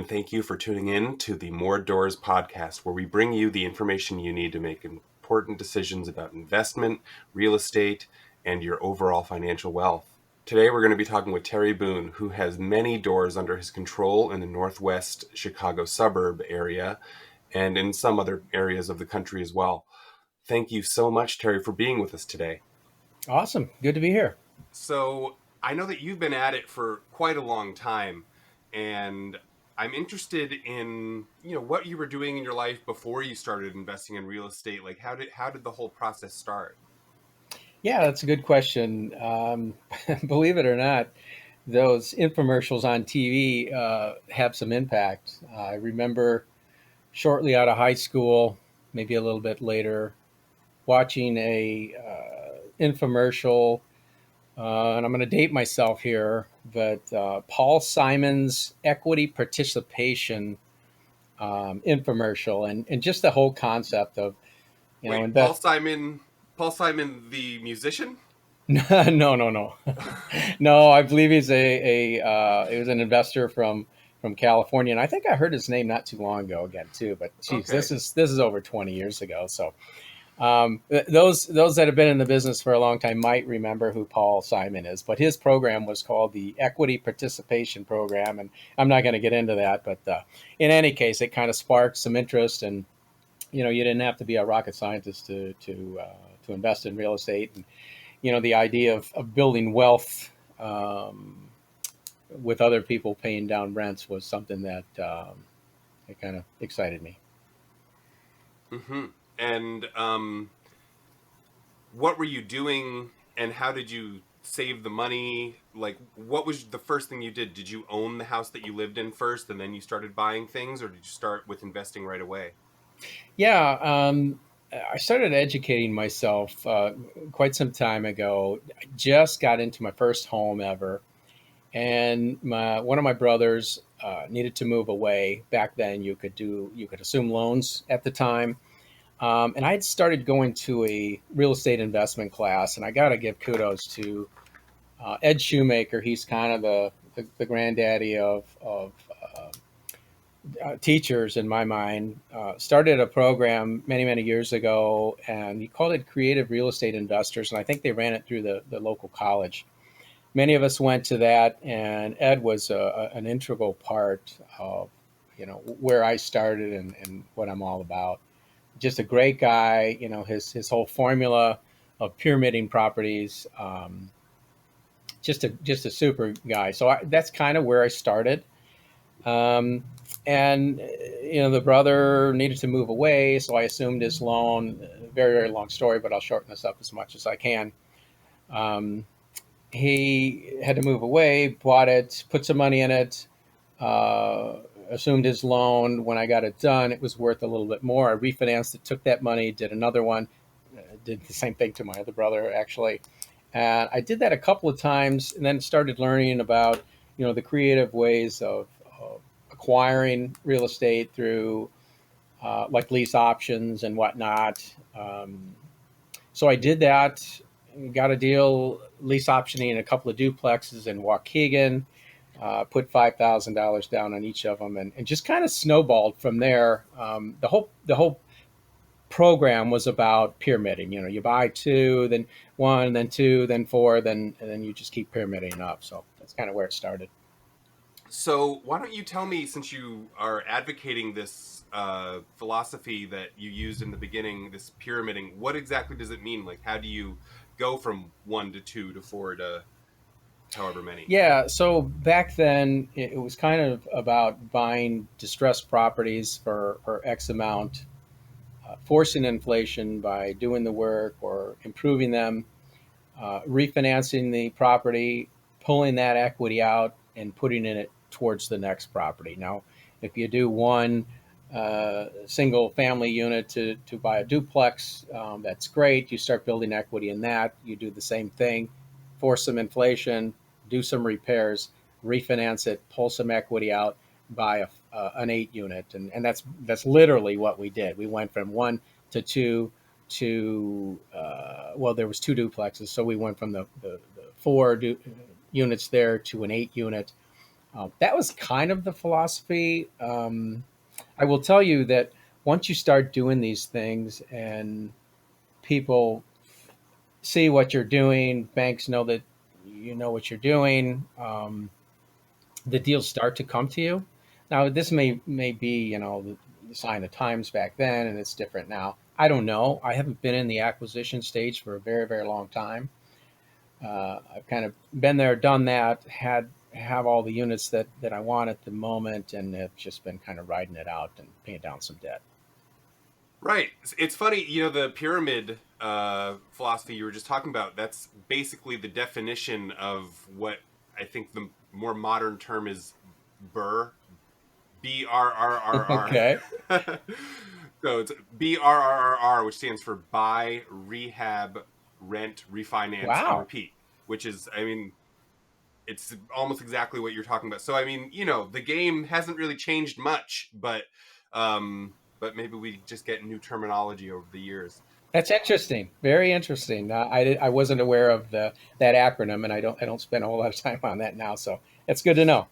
thank you for tuning in to the More Doors podcast, where we bring you the information you need to make important decisions about investment, real estate, and your overall financial wealth. Today, we're going to be talking with Terry Boone, who has many doors under his control in the Northwest Chicago suburb area and in some other areas of the country as well. Thank you so much, Terry, for being with us today. Awesome. Good to be here. So I know that you've been at it for quite a long time, and I'm interested in what you were doing in your life before you started investing in real estate. Like how did the whole process start? Yeah, that's a good question. Believe it or not, those infomercials on TV have some impact. I remember shortly out of high school, maybe a little bit later, watching a infomercial, and I'm going to date myself here, but Paul Simon's equity participation infomercial, and just the whole concept of Wait, Paul invest. Simon, Paul Simon, the musician? No, no, no, no. I believe he was an investor from California, and I think I heard his name not too long ago again too. But geez, Okay. this is over 20 years ago. So those that have been in the business for a long time might remember who Paul Simon is. But his program was called the Equity Participation Program, and I'm not going to get into that. But in any case, it kind of sparked some interest, and you didn't have to be a rocket scientist to invest in real estate. And the idea of building wealth with other people paying down rents was something that it kind of excited me. Mm-hmm. And what were you doing, and how did you save the money? Like, what was the first thing you did? Did you own the house that you lived in first, and then you started buying things, or did you start with investing right away? Yeah, I started educating myself quite some time ago. I just got into my first home ever, and one of my brothers needed to move away. Back then, you could assume loans at the time. And I had started going to a real estate investment class, and I got to give kudos to Ed Shoemaker. He's kind of the granddaddy of teachers in my mind. Started a program many years ago, and he called it Creative Real Estate Investors, and I think they ran it through the local college. Many of us went to that, and Ed was an integral part of where I started and what I'm all about. Just a great guy. His whole formula of pyramiding properties. Just a super guy. So that's kind of where I started. Um, and the brother needed to move away, so I assumed his loan. Very long story, but I'll shorten this up as much as I can. Um, he had to move away, bought it, put some money in it, assumed his loan. When I got it done, it was worth a little bit more. I refinanced it, took that money, did another one, did the same thing to my other brother actually. And I did that a couple of times, and then started learning about the creative ways of acquiring real estate through like lease options and whatnot. So I did that, got a deal lease optioning a couple of duplexes in Waukegan, put $5,000 down on each of them, and just kind of snowballed from there. The whole program was about pyramiding. You buy two, then one, then two, then four, then you just keep pyramiding up. So that's kind of where it started. So why don't you tell me, since you are advocating this philosophy that you used in the beginning, this pyramiding, what exactly does it mean? Like, how do you go from one to two to four to however many? Yeah, so back then it was kind of about buying distressed properties for X amount, forcing inflation by doing the work or improving them, refinancing the property, pulling that equity out, and putting it towards the next property. Now, if you do one single family unit to buy a duplex, that's great. You start building equity in that. You do the same thing, force some inflation, do some repairs, refinance it, pull some equity out, buy an 8 unit, and that's literally what we did. We went from one to two to well, there was two duplexes, so we went from the four units there to an 8 unit. That was kind of the philosophy. I will tell you that once you start doing these things and people see what you're doing, banks know that you know what you're doing. The deals start to come to you. Now, this may be the sign of times back then, and it's different now. I don't know. I haven't been in the acquisition stage for a very very long time. I've kind of been there, done that, have all the units that I want at the moment, and have just been kind of riding it out and paying down some debt. Right. It's funny, the pyramid philosophy you were just talking about, that's basically the definition of what I think the more modern term is BRRR. BRRRR. Okay. So it's BRRRR, which stands for buy, rehab, rent, refinance, and Wow. repeat, which is, I mean, it's almost exactly what you're talking about. So I mean, the game hasn't really changed much, but maybe we just get new terminology over the years. That's interesting. Very interesting. I wasn't aware of that acronym, and I don't spend a whole lot of time on that now. So it's good to know.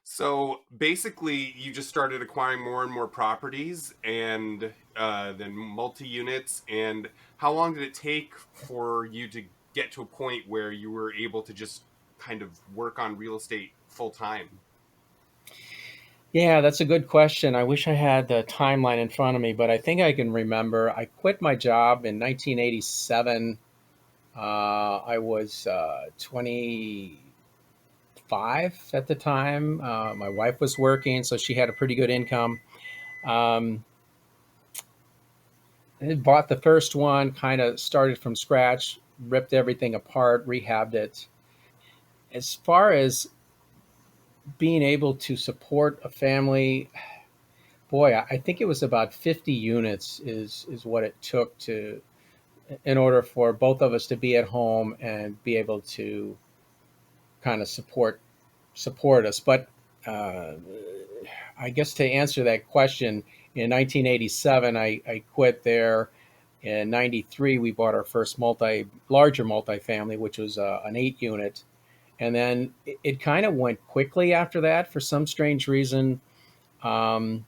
So basically, you just started acquiring more and more properties, and then multi units. And how long did it take for you to get to a point where you were able to just kind of work on real estate full time? Yeah, that's a good question. I wish I had the timeline in front of me, but I think I can remember. I quit my job in 1987. I was 25 at the time. My wife was working, so she had a pretty good income. Um, I bought the first one, kind of started from scratch, ripped everything apart, rehabbed it. As far as being able to support a family, boy, I think it was about 50 units is what it took to in order for both of us to be at home and be able to kind of support us. But uh, I guess to answer that question, in 1987, I quit there. In '93, we bought our first larger multifamily, which was an 8 unit, and then it kind of went quickly after that for some strange reason. Um,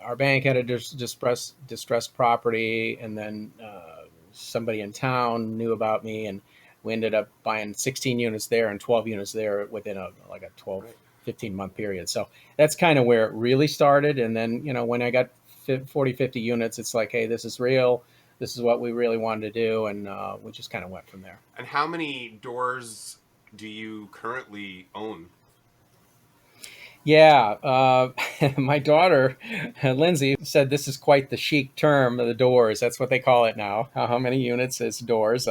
our bank had a distressed property, and then somebody in town knew about me, and we ended up buying 16 units there and 12 units there within a 12 Right. 15 month period. So that's kind of where it really started. And then when I got 40 50 units, it's like, hey, this is real, this is what we really wanted to do, and we just kind of went from there. And how many doors do you currently own? Yeah, my daughter, Lindsay, said this is quite the chic term, the doors. That's what they call it now. How many units is doors?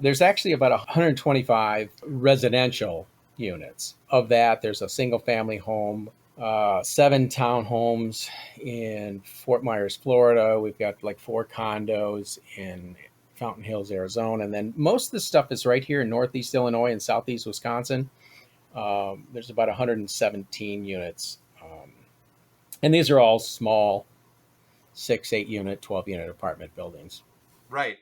There's actually about 125 residential units. Of that, there's a single family home, 7 townhomes in Fort Myers, Florida. We've got like 4 condos in Fountain Hills, Arizona. And then most of the stuff is right here in Northeast Illinois and Southeast Wisconsin. There's about 117 units. And these are all small 6, 8 unit, 12 unit apartment buildings. Right.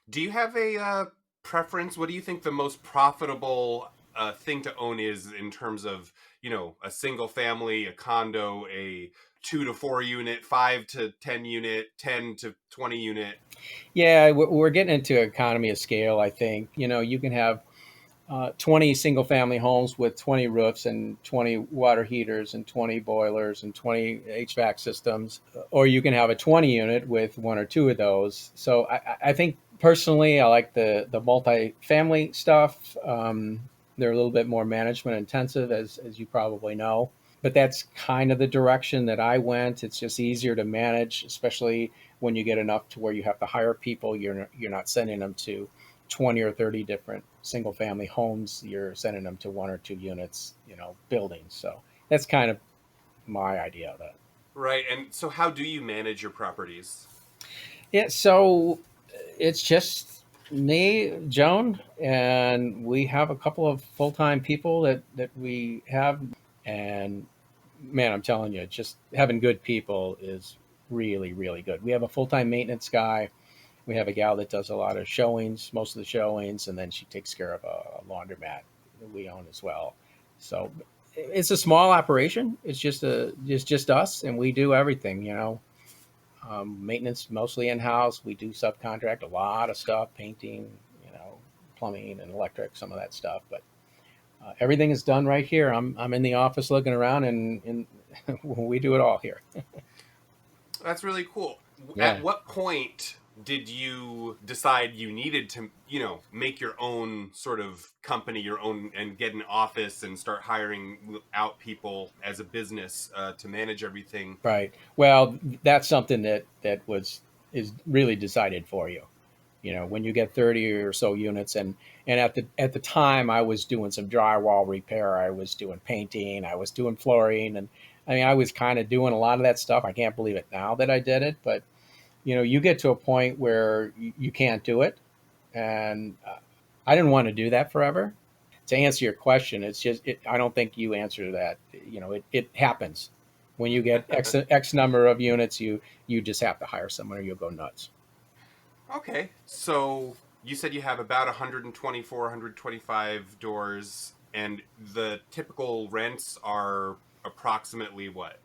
Do you have a preference? What do you think the most profitable thing to own is in terms of, a single family, a condo, a 2 to 4 unit, 5 to 10 unit, 10 to 20 unit? Yeah, we're getting into economy of scale, I think. You can have 20 single family homes with 20 roofs and 20 water heaters and 20 boilers and 20 HVAC systems, or you can have a 20 unit with one or two of those. So I think personally, I like the multi-family stuff. They're a little bit more management intensive, as you probably know. But that's kind of the direction that I went. It's just easier to manage, especially when you get enough to where you have to hire people. You're not sending them to 20 or 30 different single family homes. You're sending them to 1 or 2 units, buildings. So that's kind of my idea of it. Right. And so how do you manage your properties? Yeah, so it's just me, Joan, and we have a couple of full time people that we have. And man, I'm telling you, just having good people is really, really good. We have a full time maintenance guy. We have a gal that does a lot of showings, most of the showings, and then she takes care of a laundromat that we own as well. So it's a small operation. It's just us, and we do everything. Maintenance mostly in house. We do subcontract a lot of stuff, painting, plumbing and electric, some of that stuff. But everything is done right here. I'm in the office looking around, and we do it all here. That's really cool. At Yeah. what point did you decide you needed to, make your own sort of company, your own, and get an office and start hiring out people as a business to manage everything? Right. Well, that's something that was is really decided for you. When you get 30 or so units, and at the time I was doing some drywall repair, I was doing painting, I was doing flooring, and I mean I was kind of doing a lot of that stuff. I can't believe it now that I did it, but you get to a point where you can't do it, and I didn't want to do that forever. To answer your question, I don't think you answer that. It happens when you get x number of units. You just have to hire someone or you'll go nuts. Okay. So you said you have about 124, 125 doors, and the typical rents are approximately what?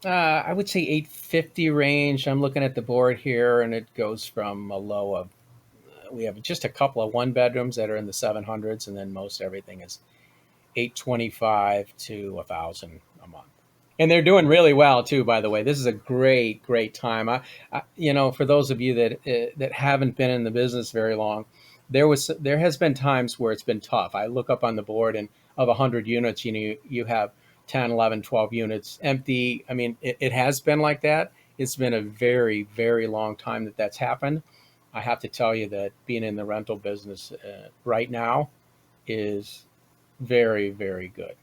I would say 850 range. I'm looking at the board here, and it goes from a low of we have just a couple of one bedrooms that are in the 700s, and then most everything is 825 to 1,000 a month. And they're doing really well too. By the way, this is a great time. For those of you that haven't been in the business very long, there has been times where it's been tough. I look up on the board, and of 100 units, you have 10, 11, 12 units empty. I mean, it has been like that. It's been a very long time that's happened. I have to tell you that being in the rental business right now is very good.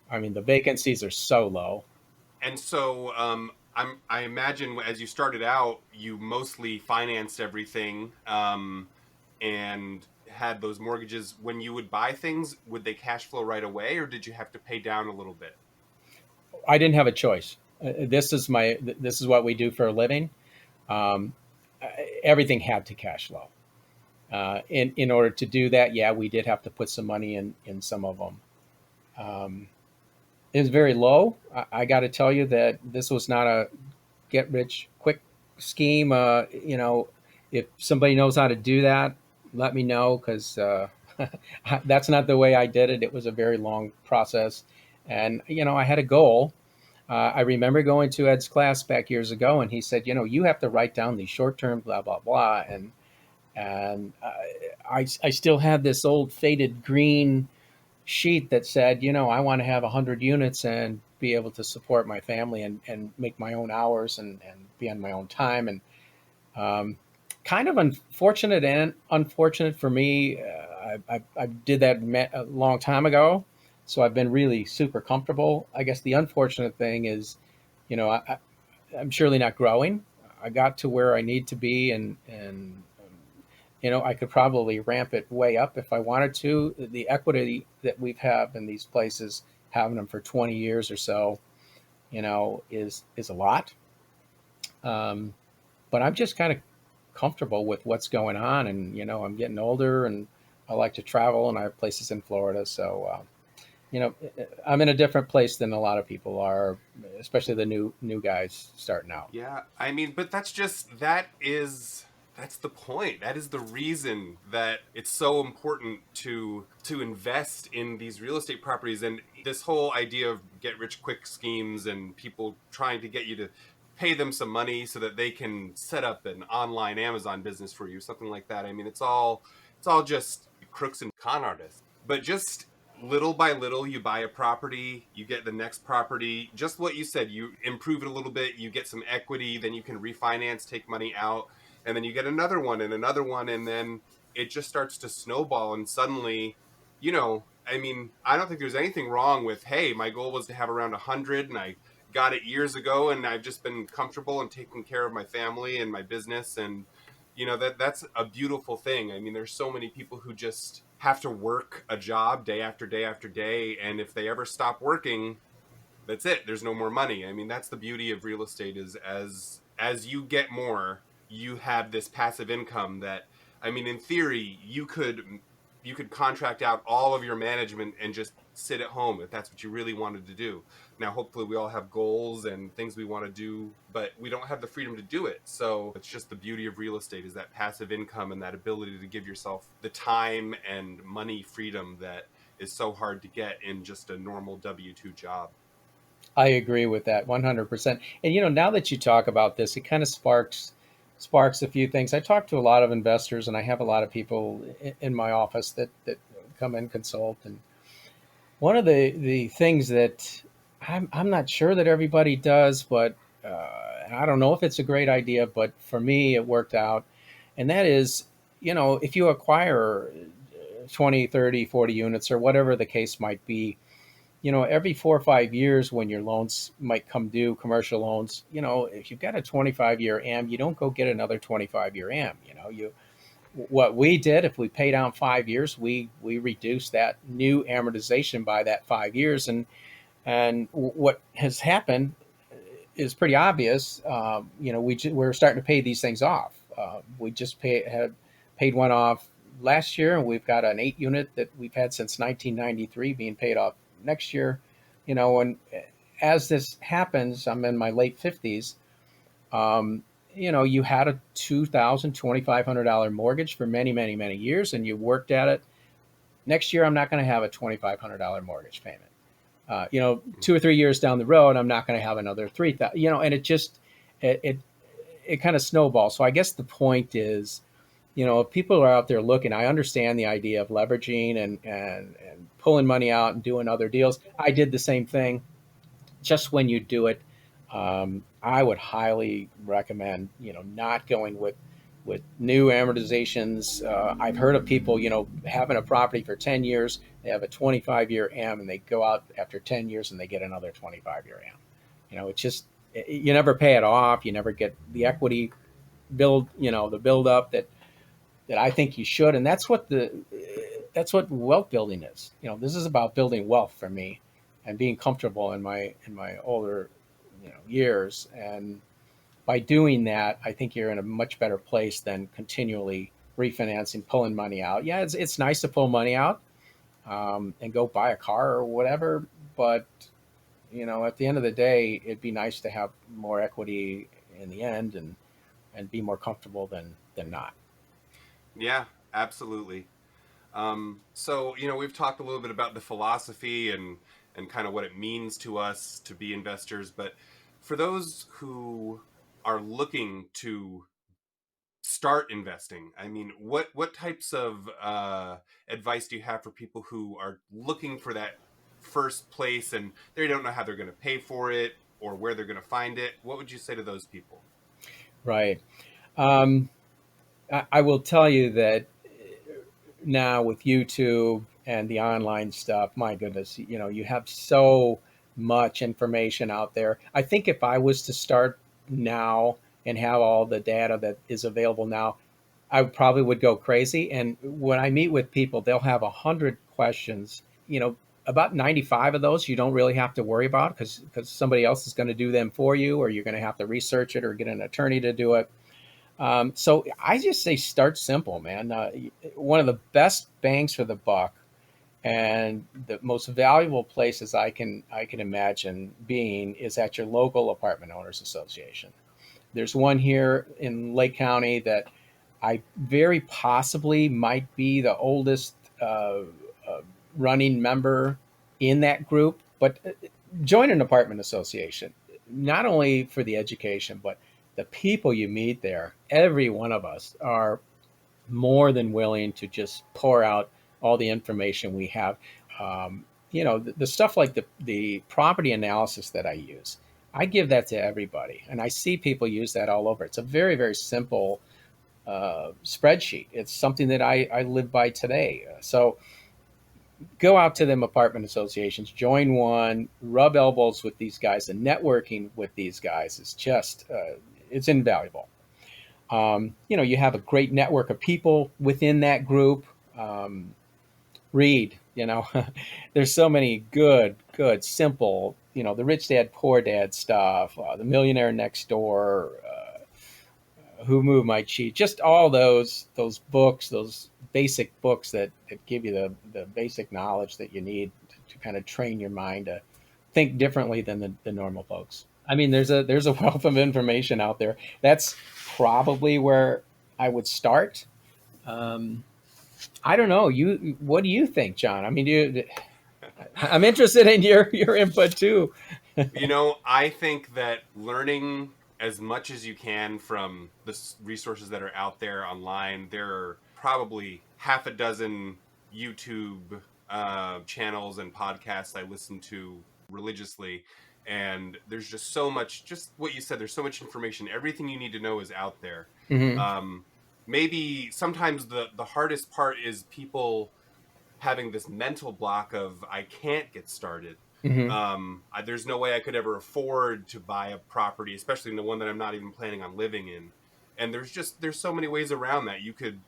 I mean, the vacancies are so low. And so I imagine as you started out, you mostly financed everything and had those mortgages. When you would buy things, would they cash flow right away, or did you have to pay down a little bit? I didn't have a choice. This is what we do for a living. Um, Everything had to cash flow. In order to do that, yeah, we did have to put some money in some of them. Um, it was very low. I got to tell you that this was not a get rich quick scheme. If somebody knows how to do that, let me know, because that's not the way I did it. It was a very long process, and I had a goal. I remember going to Ed's class back years ago, and he said, you have to write down these short term blah blah blah, and I still had this old faded green sheet that said, I want to have 100 units and be able to support my family and make my own hours and be on my own time. And um, kind of unfortunate for me. I did that a long time ago, so I've been really super comfortable. I guess the unfortunate thing is, I'm surely not growing. I got to where I need to be, and I could probably ramp it way up if I wanted to. The equity that we've had in these places, having them for 20 years or so, is a lot. Um, but I'm just kind of comfortable with what's going on, and I'm getting older, and I like to travel, and I have places in Florida, so I'm in a different place than a lot of people are, especially the new guys starting out. Yeah, I mean, but that's the point. That is the reason that it's so important to invest in these real estate properties. And this whole idea of get rich quick schemes and people trying to get you to pay them some money so that they can set up an online Amazon business for you, something like that. I mean, it's all just crooks and con artists. But just little by little, you buy a property, you get the next property, just what you said, you improve it a little bit, you get some equity, then you can refinance, take money out, and then you get another one, and then it just starts to snowball. And suddenly, I mean, I don't think there's anything wrong with, hey, my goal was to have around 100 and I got it years ago, and I've just been comfortable and taking care of my family and my business. And that's a beautiful thing. I mean, there's so many people who just have to work a job day after day after day, and if they ever stop working, that's it. There's no more money. I mean, that's the beauty of real estate, is as you get more, you have this passive income that, I mean, in theory, you could contract out all of your management and just sit at home if that's what you really wanted to do. Now, hopefully, we all have goals and things we want to do, but we don't have the freedom to do it. So it's just the beauty of real estate is that passive income and that ability to give yourself the time and money freedom that is so hard to get in just a normal W-2 job. I agree with that 100%. And now that you talk about this, it kind of sparks a few things. I talk to a lot of investors, and I have a lot of people in my office that come and consult. And one of the things that I'm not sure that everybody does, but I don't know if it's a great idea, but for me, it worked out. And that is, if you acquire 20, 30, 40 units or whatever the case might be, every 4 or 5 years when your loans might come due, commercial loans, if you've got a 25-year AM, you don't go get another 25-year AM. What we did, if we pay down 5 years, we reduced that new amortization by that 5 years, and what has happened is pretty obvious. We're starting to pay these things off. We just had paid one off last year, and we've got an 8 unit that we've had since 1993 being paid off next year. And as this happens, I'm in my late 50s. Um, you had a $2,000, $2,500 mortgage for many, many, many years, and you worked at it. Next year, I'm not going to have a $2,500 mortgage payment. 2 or 3 years down the road, I'm not going to have another 3,000. And it kind of snowballs. So I guess the point is, if people are out there looking, I understand the idea of leveraging and pulling money out and doing other deals. I did the same thing. Just when you do it, I would highly recommend, not going with new amortizations. I've heard of people, having a property for 10 years, they have a 25-year AM, and they go out after 10 years and they get another 25-year AM. It's just, you never pay it off. You never get the equity build, the build up that I think you should. And that's what wealth building is. This is about building wealth for me and being comfortable in my older, years. And by doing that, I think you're in a much better place than continually refinancing, pulling money out. Yeah, it's nice to pull money out and go buy a car or whatever, but at the end of the day, it'd be nice to have more equity in the end and be more comfortable than not. Yeah, absolutely. So we've talked a little bit about the philosophy and kind of what it means to us to be investors, but for those who are looking to start investing, I mean, what types of advice do you have for people who are looking for that first place and they don't know how they're going to pay for it or where they're going to find it? What would you say to those people? Right. Um, I will tell you that now with YouTube and the online stuff, my goodness, you have so much information out there. I think if I was to start now and have all the data that is available now, I probably would go crazy. And when I meet with people, they'll have 100 questions. About 95 of those you don't really have to worry about because somebody else is going to do them for you, or you're going to have to research it or get an attorney to do it. So I just say start simple, man. One of the best bangs for the buck and the most valuable places I can imagine being is at your local apartment owners association. There's one here in Lake County that I very possibly might be the oldest uh, running member in that group. But join an apartment association, not only for the education, but the people you meet there. Every one of us are more than willing to just pour out all the information we have. The stuff like the property analysis that I use, I give that to everybody, and I see people use that all over. It's a very, very simple spreadsheet. It's something that I live by today. So go out to them apartment associations, join one, rub elbows with these guys. And networking with these guys is just it's invaluable. You have a great network of people within that group. Read, there's so many good, simple, the rich dad, poor dad stuff, the millionaire next door, Who Moved My Cheese, just all those books, those basic books that give you the basic knowledge that you need to kind of train your mind to think differently than the normal folks. I mean, there's a wealth of information out there. That's probably where I would start. Um, I don't know. What do you think, John? I mean, I'm interested in your input too. I think that learning as much as you can from the resources that are out there online, there are probably half a dozen YouTube channels and podcasts I listen to religiously. And there's just so much, just what you said, there's so much information. Everything you need to know is out there. Hmm. Um, Maybe sometimes the hardest part is people having this mental block of I can't get started. Hmm. There's no way I could ever afford to buy a property, especially in the one that I'm not even planning on living in. And there's so many ways around that. You could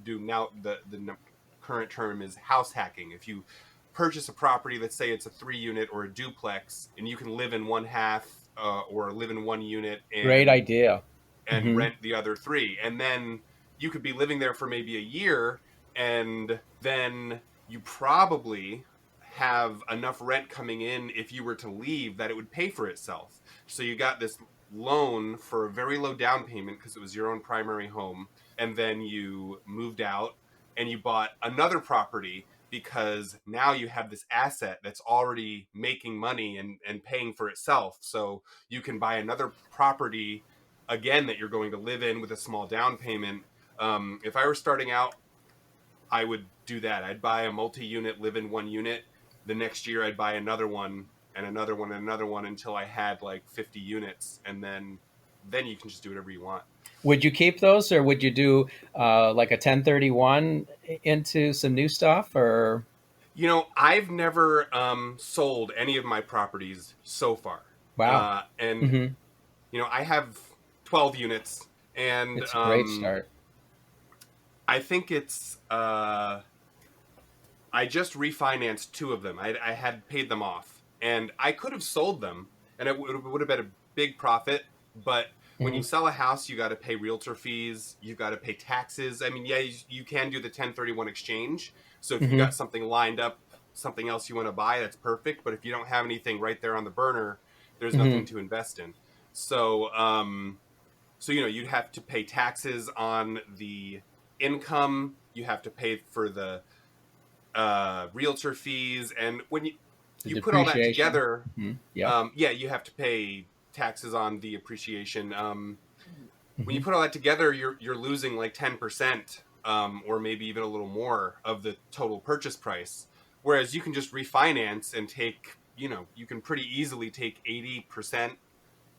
do now. The current term is house hacking. If you purchase a property, let's say it's a 3 unit or a duplex, and you can live in one half or live in one unit Great idea. and Hmm. rent the other three. And then you could be living there for maybe a year, and then you probably have enough rent coming in if you were to leave that it would pay for itself. So you got this loan for a very low down payment because it was your own primary home, and then you moved out and you bought another property because now you have this asset that's already making money and paying for itself. So you can buy another property again that you're going to live in with a small down payment. If I were starting out, I would do that. I'd buy a multi-unit, live in one unit. The next year, I'd buy another one and another one and another one until I had like 50 units, and then you can just do whatever you want. Would you keep those, or would you do like a 1031 into some new stuff? Or I've never sold any of my properties so far, wow, and hmm I have 12 units, and it's a great start. I think it's I just refinanced two of them. I had paid them off, and I could have sold them, and it would have been a big profit. But when you Hmm. sell a house, you got to pay realtor fees, you got to pay taxes. I mean, yeah, you can do the 1031 exchange. So if you've Hmm. got something lined up, something else you want to buy, that's perfect. But if you don't have anything right there on the burner, there's nothing Hmm. to invest in. So, you'd have to pay taxes on the income. You have to pay for the realtor fees, and when you The you put all that depreciation. together, Hmm. Yep. yeah, you have to pay taxes on the appreciation. When you Hmm. put all that together, you're losing like 10%, or maybe even a little more of the total purchase price. Whereas you can just refinance and you can pretty easily take 80%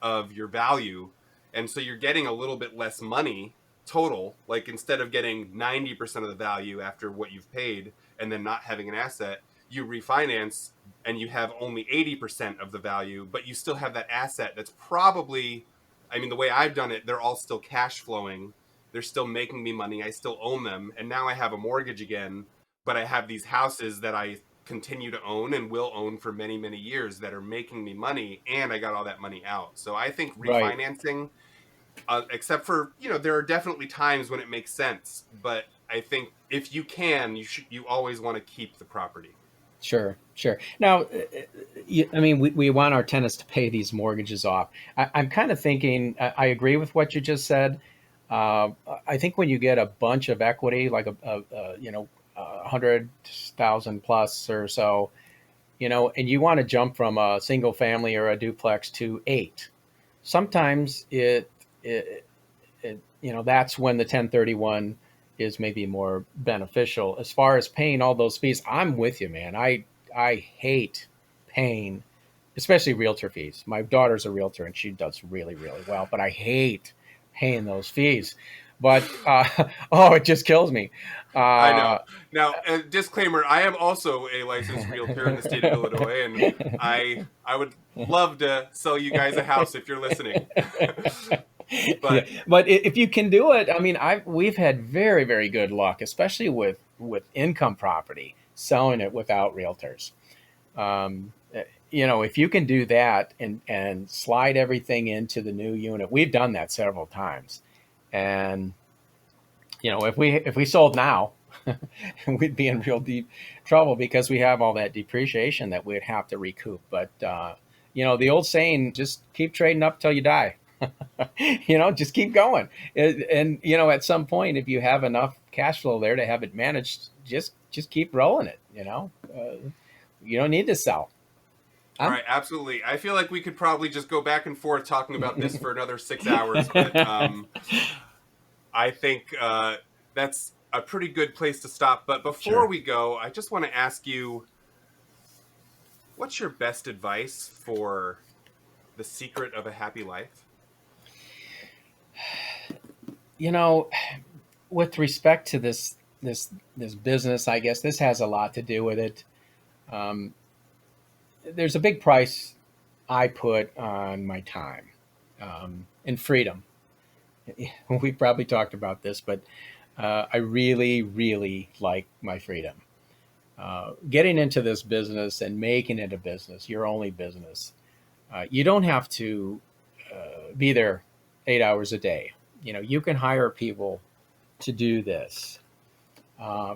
of your value, and so you're getting a little bit less money total. Like instead of getting 90% of the value after what you've paid and then not having an asset, you refinance and you have only 80% of the value, but you still have that asset that's probably, I mean, the way I've done it, they're all still cash flowing, they're still making me money, I still own them, and now I have a mortgage again, but I have these houses that I continue to own and will own for many, many years that are making me money, and I got all that money out. So I think Right. refinancing, except for, there are definitely times when it makes sense, but I think if you can, you always want to keep the property. Sure, sure. Now, I mean, we want our tenants to pay these mortgages off. I'm kind of thinking, I agree with what you just said. Uh, I think when you get a bunch of equity, like a 100,000 plus or so, and you want to jump from a single family or a duplex to eight, sometimes that's when the 1031 is maybe more beneficial. As far as paying all those fees, I'm with you, man. I hate paying, especially realtor fees. My daughter's a realtor and she does really really well, but I hate paying those fees. But oh, it just kills me. I know. Uh, Now, a disclaimer: I am also a licensed realtor in the state of Illinois, and I would love to sell you guys a house if you're listening. yeah, But but if you can do it, I mean, we've had very very good luck, especially with income property, selling it without realtors. If you can do that and slide everything into the new unit, we've done that several times. And if we sold now, we'd be in real deep trouble because we have all that depreciation that we'd have to recoup. But the old saying, just keep trading up till you die. Just keep going. And at some point, if you have enough cash flow there to have it managed, just keep rolling it. You don't need to sell. I'm Right, absolutely. I feel like we could probably just go back and forth talking about this for another 6 hours, but I think that's a pretty good place to stop. But before Sure. we go, I just want to ask you, what's your best advice for the secret of a happy life? You know, with respect to this business, I guess this has a lot to do with it. Um, there's a big price I put on my time and freedom. We probably talked about this, but I really, really like my freedom. Getting into this business and making it a business, your only business, you don't have to be there 8 hours a day. You can hire people to do this.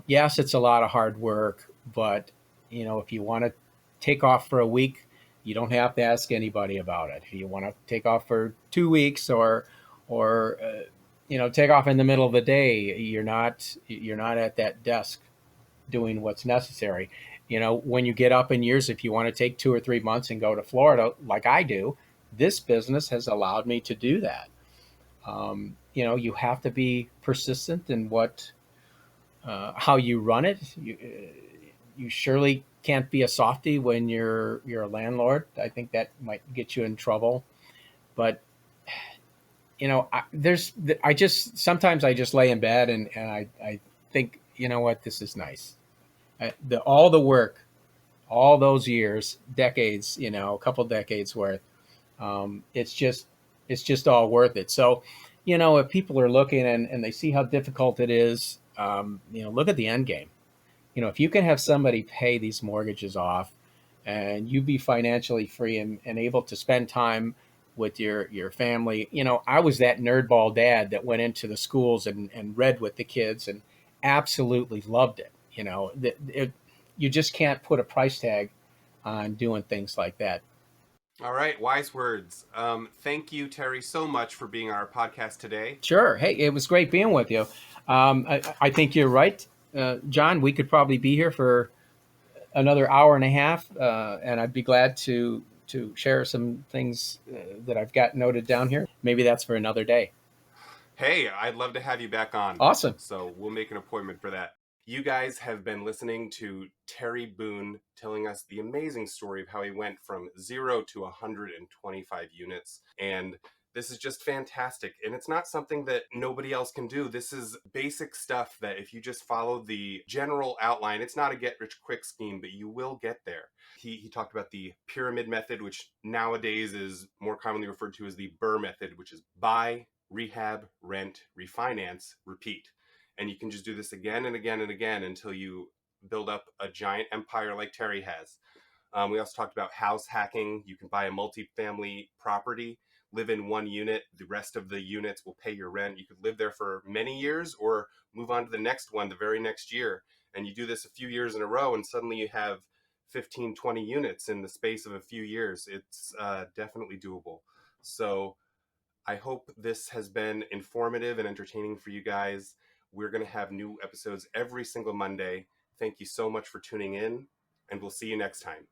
Yes, it's a lot of hard work, but if you want to take off for a week, you don't have to ask anybody about it. If you want to take off for 2 weeks or take off in the middle of the day, you're not at that desk doing what's necessary. When you get up in years, if you want to take 2 or 3 months and go to Florida, like I do, this business has allowed me to do that. You have to be persistent in how you run it. You surely can't be a softie when you're a landlord. I think that might get you in trouble. But I just sometimes I just lay in bed and I think, what, this is nice. All the work, all those years, decades, a couple decades worth. It's just all worth it. So, if people are looking and they see how difficult it is, look at the end game. If you can have somebody pay these mortgages off and you be financially free and able to spend time with your family. I was that nerdball dad that went into the schools and read with the kids and absolutely loved it. You just can't put a price tag on doing things like that. All right, wise words. Thank you, Terry, so much for being on our podcast today. Sure. Hey, it was great being with you. I think you're right, John. We could probably be here for another hour and a half, and I'd be glad to share some things that I've got noted down here. Maybe that's for another day. Hey, I'd love to have you back on. Awesome. So we'll make an appointment for that. You guys have been listening to Terry Boone telling us the amazing story of how he went from 0 to 125 units. And this is just fantastic. And it's not something that nobody else can do. This is basic stuff that if you just follow the general outline, it's not a get rich quick scheme, but you will get there. He talked about the pyramid method, which nowadays is more commonly referred to as the Burr method, which is buy, rehab, rent, refinance, repeat. And you can just do this again and again and again until you build up a giant empire like Terry has. We also talked about house hacking. You can buy a multifamily property, live in one unit. The rest of the units will pay your rent. You could live there for many years or move on to the next one the very next year. And you do this a few years in a row, and suddenly you have 15, 20 units in the space of a few years. It's definitely doable. So I hope this has been informative and entertaining for you guys. We're going to have new episodes every single Monday. Thank you so much for tuning in, and we'll see you next time.